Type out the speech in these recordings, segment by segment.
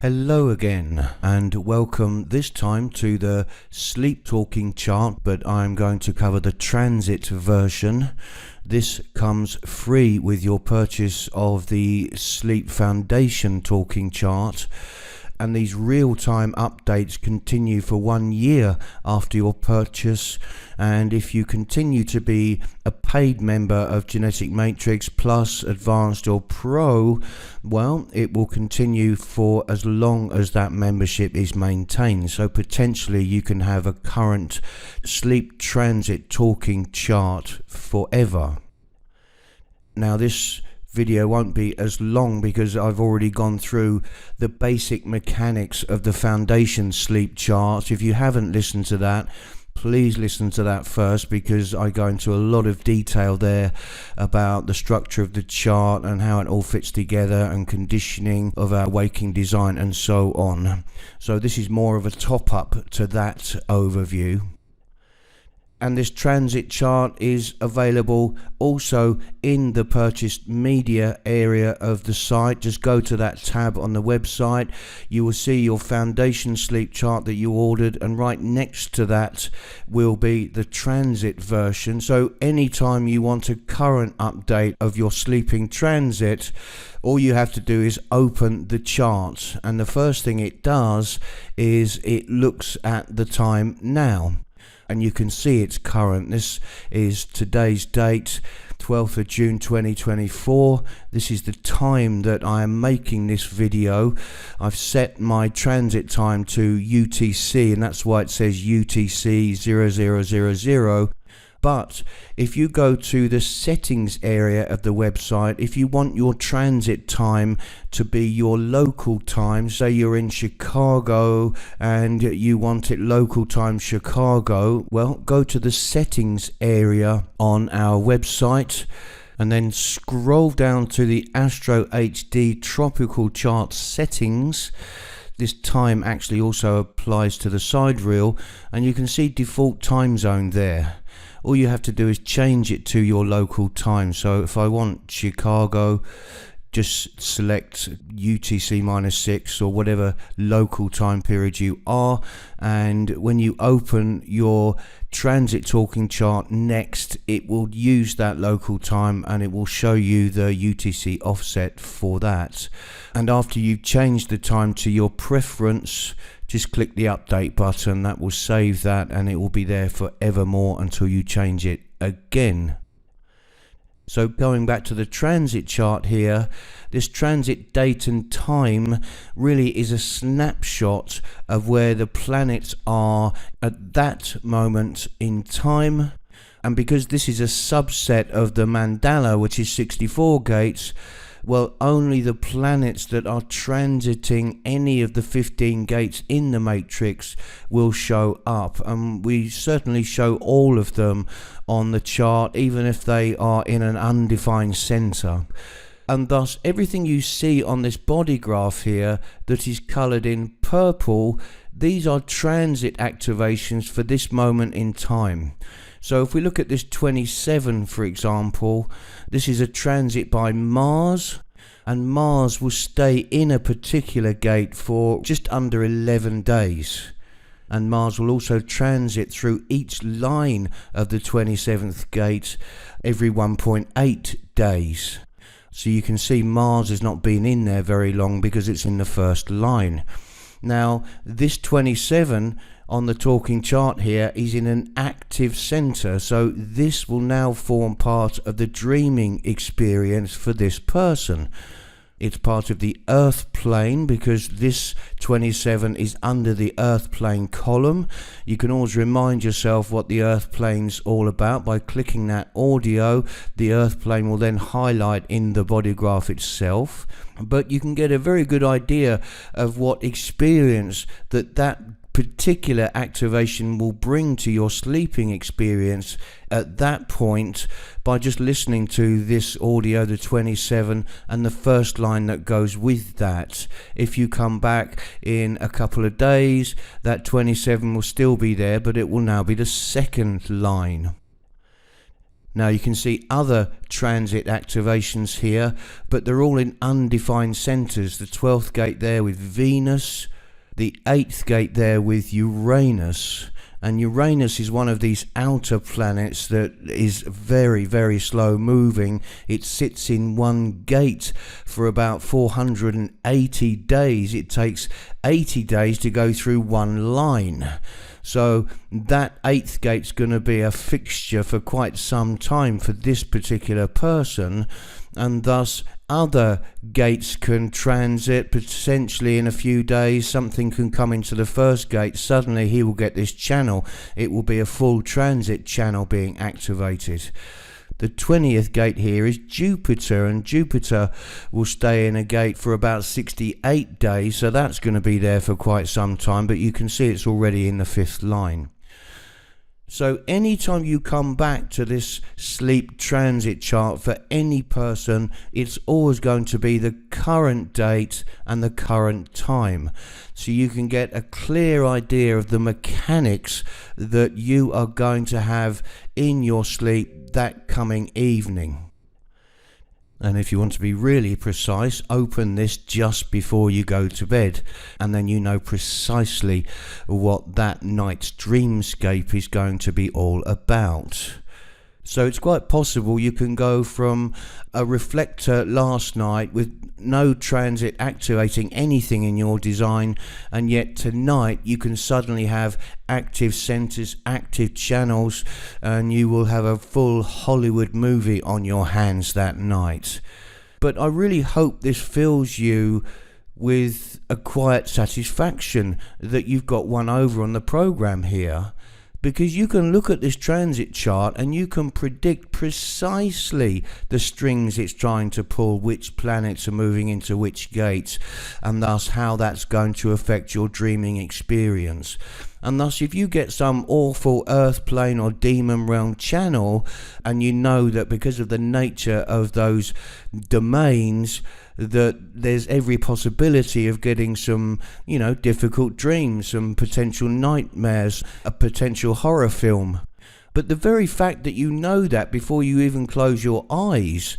Hello again and welcome this time to the sleep talking chart, but I'm going to cover the transit version. This comes free with your purchase of the Sleep Foundation talking chart, and these real-time updates continue for 1 year after your purchase. And if you continue to be a paid member of Genetic Matrix Plus, Advanced or Pro, well, it will continue for as long as that membership is maintained. So potentially you can have a current sleep transit talking chart forever. Now this video won't be as long because I've already gone through the basic mechanics of the foundation sleep chart. If you haven't listened to that, please listen to that first, because I go into a lot of detail there about the structure of the chart and how it all fits together and conditioning of our waking design and so on. So this is more of a top up to that overview. And this transit chart is available also in the purchased media area of the site. Just go to that tab on the website. You will see your foundation sleep chart that you ordered, and right next to that will be the transit version. So anytime you want a current update of your sleeping transit, all you have to do is open the chart, and the first thing it does is it looks at the time now. And you can see it's current. This is today's date, 12th of June 2024. This is the time that I am making this video. I've set my transit time to UTC, and that's why it says UTC 0000. But if you go to the settings area of the website, if you want your transit time to be your local time, say you're in Chicago and you want it local time Chicago, well, go to the settings area on our website and then scroll down to the Astro HD tropical chart settings. This time actually also applies to the side reel, and you can see default time zone there. All you have to do is change it to your local time. So if I want Chicago, just select UTC -6 or whatever local time period you are, and when you open your transit talking chart next, it will use that local time and it will show you the UTC offset for that. And after you've changed the time to your preference, just click the update button. That will save that and it will be there forevermore until you change it again. So going back to the transit chart here, this transit date and time really is a snapshot of where the planets are at that moment in time. And because this is a subset of the mandala, which is 64 gates, well, only the planets that are transiting any of the 15 gates in the matrix will show up, and we certainly show all of them on the chart, even if they are in an undefined center. And thus everything you see on this body graph here that is colored in purple, these are transit activations for this moment in time. So if we look at this 27, for example, this is a transit by Mars, and Mars will stay in a particular gate for just under 11 days. And Mars will also transit through each line of the 27th gate every 1.8 days. So you can see Mars has not been in there very long because it's in the first line. Now, this 27 on the talking chart here is in an active center, so this will now form part of the dreaming experience for this person. It's part of the Earth plane because this 27 is under the Earth plane column. You can always remind yourself what the Earth plane's all about by clicking that audio. The Earth plane will then highlight in the body graph itself. But you can get a very good idea of what experience that particular activation will bring to your sleeping experience at that point by just listening to this audio, the 27, and the first line that goes with that. If you come back in a couple of days, that 27 will still be there, but it will now be the second line. Now you can see other transit activations here, but they're all in undefined centers. The 12th gate there with Venus, the 8th gate there with Uranus. And Uranus is one of these outer planets that is very, very slow moving. It sits in one gate for about 480 days. It takes 80 days to go through one line. So that 8th gate's going to be a fixture for quite some time for this particular person, and thus other gates can transit potentially in a few days. Something can come into the 1st gate. Suddenly he will get this channel. It will be a full transit channel being activated. The 20th gate here is Jupiter, and Jupiter will stay in a gate for about 68 days, so that's going to be there for quite some time, but you can see it's already in the 5th line. So anytime you come back to this sleep transit chart for any person, it's always going to be the current date and the current time. So you can get a clear idea of the mechanics that you are going to have in your sleep that coming evening. And if you want to be really precise, open this just before you go to bed, and then you know precisely what that night's dreamscape is going to be all about. So it's quite possible you can go from a reflector last night with no transit activating anything in your design, and yet tonight you can suddenly have active centers, active channels, and you will have a full Hollywood movie on your hands that night. But I really hope this fills you with a quiet satisfaction that you've got one over on the program here, because you can look at this transit chart and you can predict precisely the strings it's trying to pull, which planets are moving into which gates, and thus how that's going to affect your dreaming experience. And thus, if you get some awful earth plane or demon realm channel, and you know that because of the nature of those domains, that there's every possibility of getting some, difficult dreams, some potential nightmares, a potential horror film. But the very fact that you know that before you even close your eyes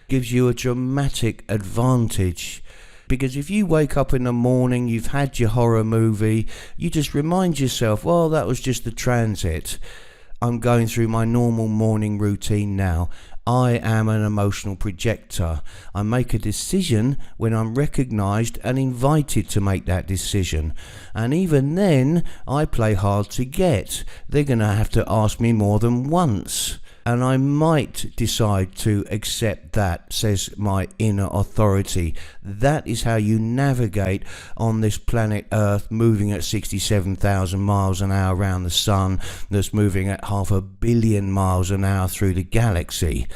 gives you a dramatic advantage. Because if you wake up in the morning, you've had your horror movie, you just remind yourself, well, that was just the transit. I'm going through my normal morning routine now. I am an emotional projector. I make a decision when I'm recognized and invited to make that decision. And even then, I play hard to get. They're going to have to ask me more than once. And I might decide to accept that, says my inner authority. That is how you navigate on this planet Earth, moving at 67,000 miles an hour around the sun, that's moving at 500 million miles an hour through the galaxy.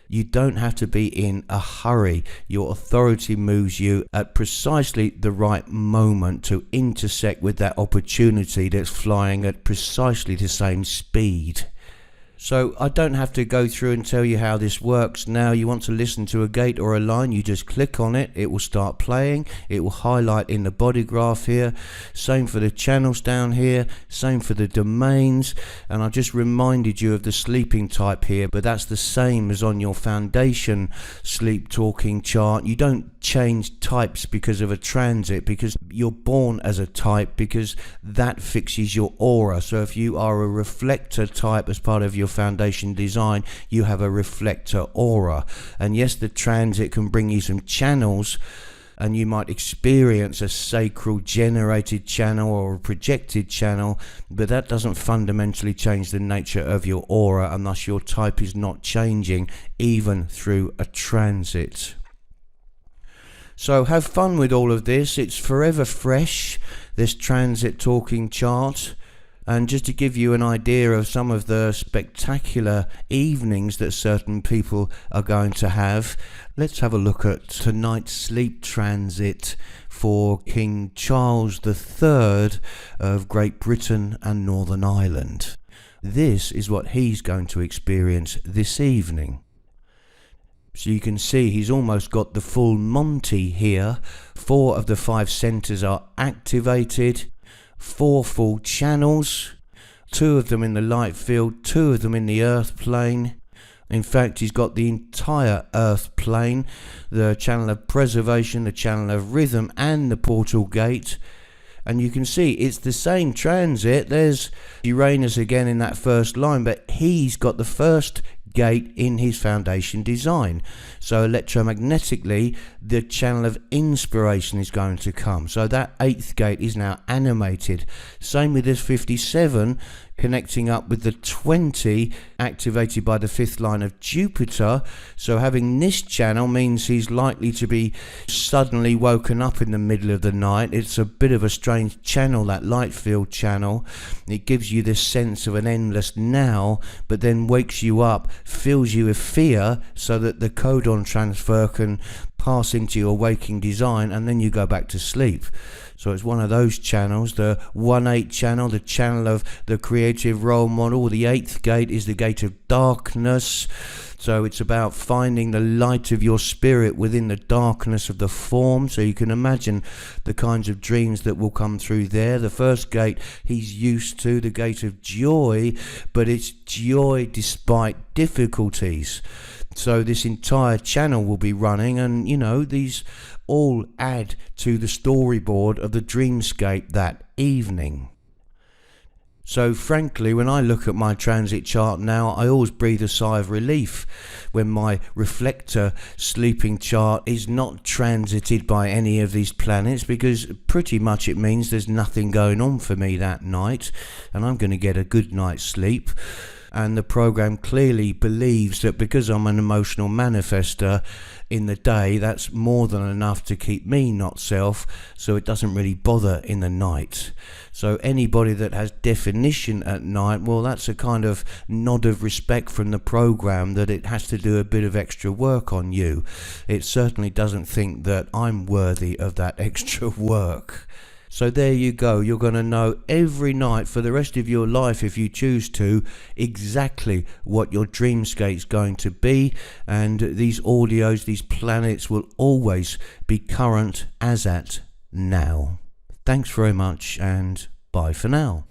You don't have to be in a hurry. Your authority moves you at precisely the right moment to intersect with that opportunity that's flying at precisely the same speed. So I don't have to go through and tell you how this works. Now you want to listen to a gate or a line, you just click on it, it will start playing, it will highlight in the body graph here, same for the channels down here, same for the domains, and I just reminded you of the sleeping type here, but that's the same as on your foundation sleep talking chart. You don't change types because of a transit, because you're born as a type, because that fixes your aura. So if you are a reflector type as part of your foundation design, you have a reflector aura. And yes, the transit can bring you some channels, and you might experience a sacral generated channel or a projected channel, but that doesn't fundamentally change the nature of your aura, and thus your type is not changing even through a transit. So have fun with all of this. It's forever fresh, this transit talking chart. And just to give you an idea of some of the spectacular evenings that certain people are going to have, let's have a look at tonight's sleep transit for King Charles III of Great Britain and Northern Ireland. This is what he's going to experience this evening. So you can see he's almost got the full Monty here. 4 of the 5 centers are activated. 4 full channels, 2 of them in the light field, 2 of them in the earth plane, In fact, he's got the entire Earth plane, the channel of preservation, the channel of rhythm, and the portal gate. And you can see it's the same transit. There's Uranus again in that first line, but he's got the first gate in his foundation design. So electromagnetically, the channel of inspiration is going to come. So that 8th gate is now animated. Same with this 57 connecting up with the 20 activated by the 5th line of Jupiter. So having this channel means he's likely to be suddenly woken up in the middle of the night. It's a bit of a strange channel, that light field channel. It gives you this sense of an endless now, but then wakes you up, fills you with fear, so that the codon transfer can pass into your waking design, and then you go back to sleep. So it's one of those channels, the 1-8 channel, the channel of the creative role model. The 8th gate is the gate of darkness. So it's about finding the light of your spirit within the darkness of the form. So you can imagine the kinds of dreams that will come through there. The first gate he's used to, the gate of joy, but it's joy despite difficulties. So this entire channel will be running, and you know, these all add to the storyboard of the dreamscape that evening. So frankly, when I look at my transit chart now, I always breathe a sigh of relief when my reflector sleeping chart is not transited by any of these planets, because pretty much it means there's nothing going on for me that night and I'm going to get a good night's sleep. And the program clearly believes that because I'm an emotional manifester in the day, that's more than enough to keep me not self, so it doesn't really bother in the night. So anybody that has definition at night, well, that's a kind of nod of respect from the program that it has to do a bit of extra work on you. It certainly doesn't think that I'm worthy of that extra work. So there you go. You're going to know every night for the rest of your life, if you choose to, exactly what your dreamscape's going to be. And these audios, these planets will always be current as at now. Thanks very much, and bye for now.